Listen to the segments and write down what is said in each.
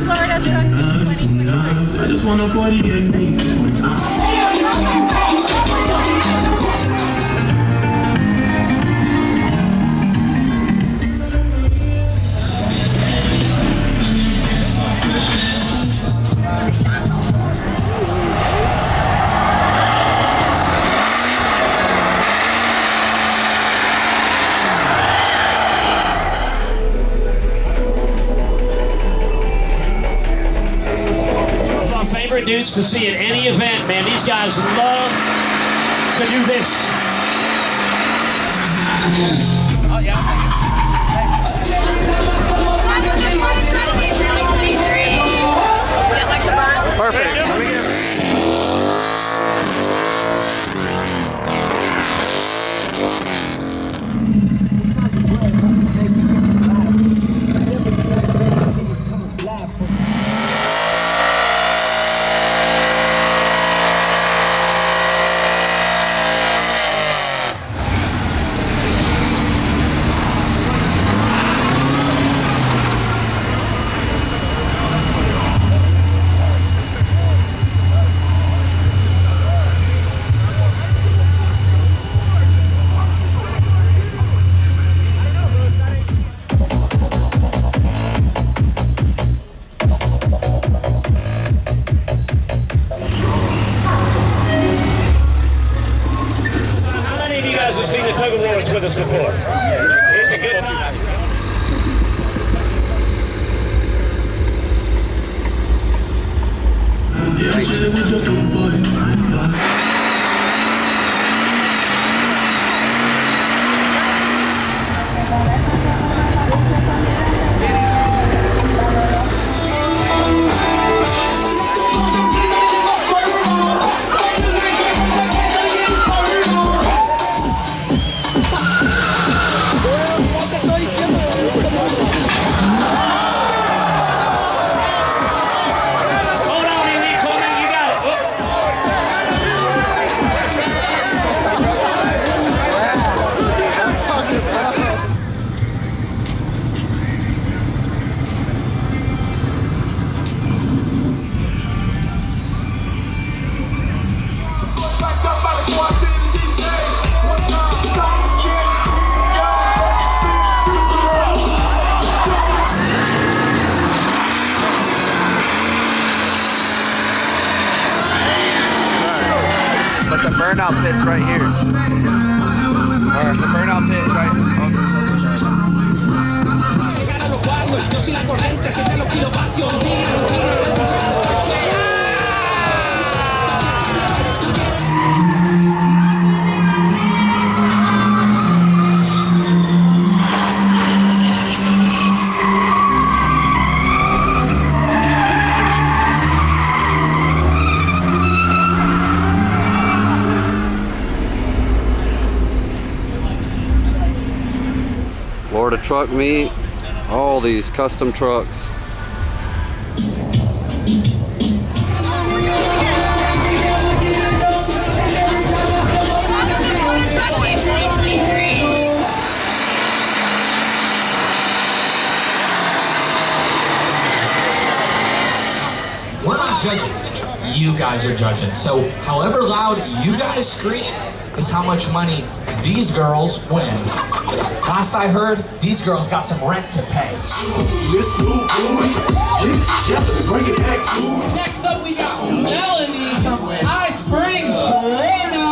Florida Truck 2023. I just want to party and me. Dudes to see at any event, man. These guys love to do this. Oh, yeah. Perfect. With us before. It's a good time. The burnout pit's right here. Alright, the burnout pit right here. Florida truck meet, all these custom trucks. We're not judging, you guys are judging. So however loud you guys scream is how much money these girls win. Last I heard, these girls got some rent to pay. Next up we got Melanie from High Springs, Florida.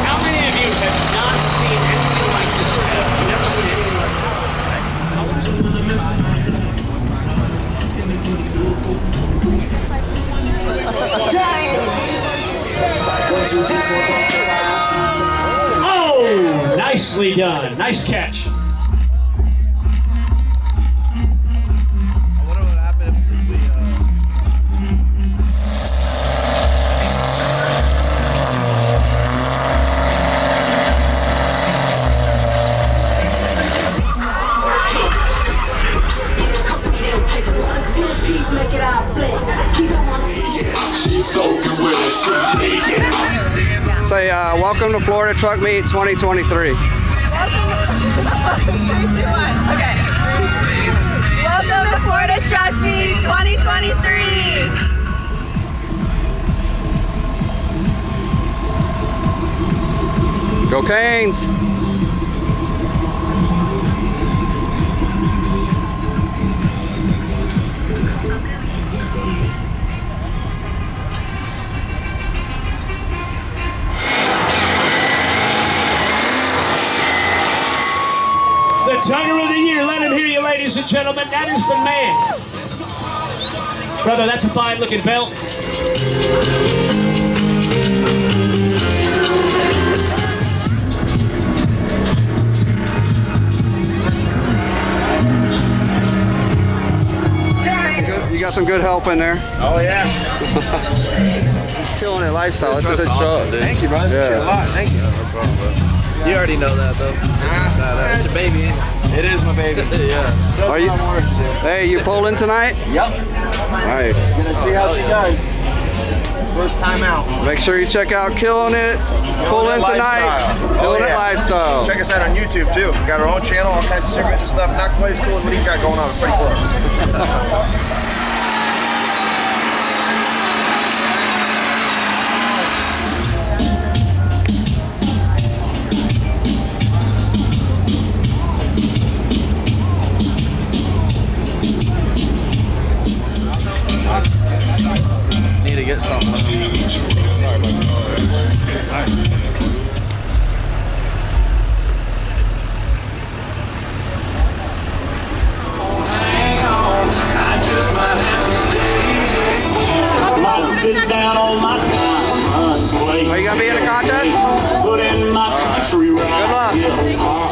How many of you have not seen anything like this? You've never seen anything like Oh, nicely done. Nice catch. She's Say, welcome to Florida Truck Meet 2023. Okay. Welcome to Florida Truck Meet 2023. Go Canes! The tugger of the year, let him hear you, ladies and gentlemen. That is the man. Brother, that's a fine-looking belt. You got some good help in there. Oh yeah. Killin It Lifestyle. This is a truck, dude. Thank you, brother. Yeah. A lot. Thank you. No problem, bro. You already know that, though. That's your baby, ain't it? It is my baby. Yeah. Are you? Hey, you pulling tonight? Yep. Nice. Gonna see how she does. First time out. Make sure you check out Killin It. Pulling tonight. Killin It Lifestyle. Check us out on YouTube too. We got our own channel, all kinds of secrets and stuff. Not quite as cool as what he's got going on, but pretty close. Need to get something. Sit down on my diamond plate. Are you gonna be in a contest? Put in my country right. Good luck.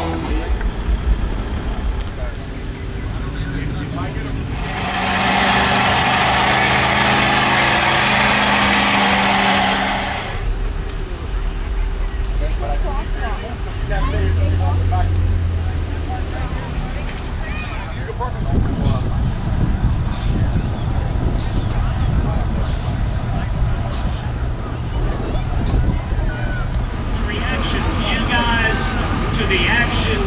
Reaction, you guys, to the action.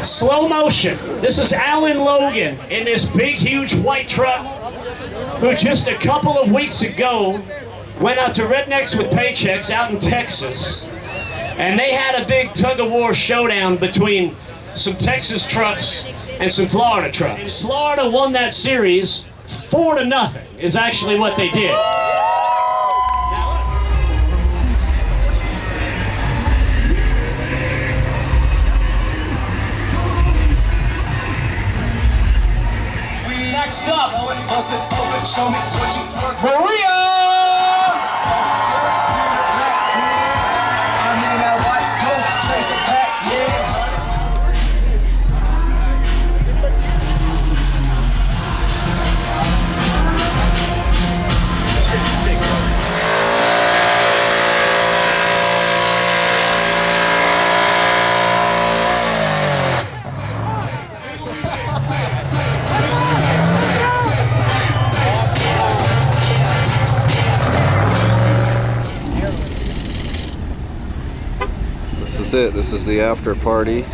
Slow motion. This is Alan Logan in this big, huge white truck who just a couple of weeks ago went out to Rednecks with Paychecks out in Texas. And they had a big tug-of-war showdown between some Texas trucks and some Florida trucks. Florida won that series 4-0 is actually what they did. Next up, Maria! This is it. This is the after party.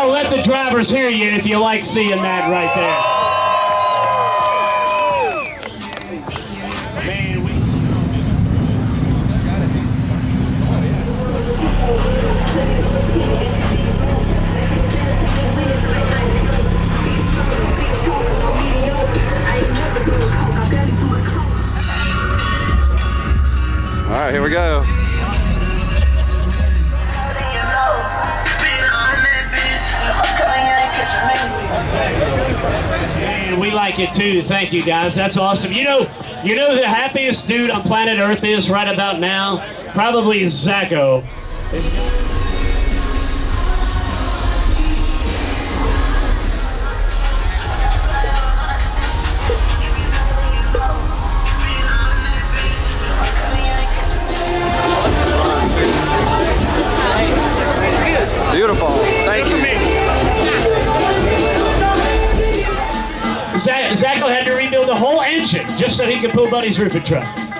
Now let the drivers hear you if you like seeing that right there. Man, All right, here we go. Man, we like it too. Thank you, guys. That's awesome. You know who the happiest dude on planet Earth is right about now? Probably Zacho. Beautiful. Thank you. Zacho had to rebuild the whole engine just so he could pull Buddy's roofing truck.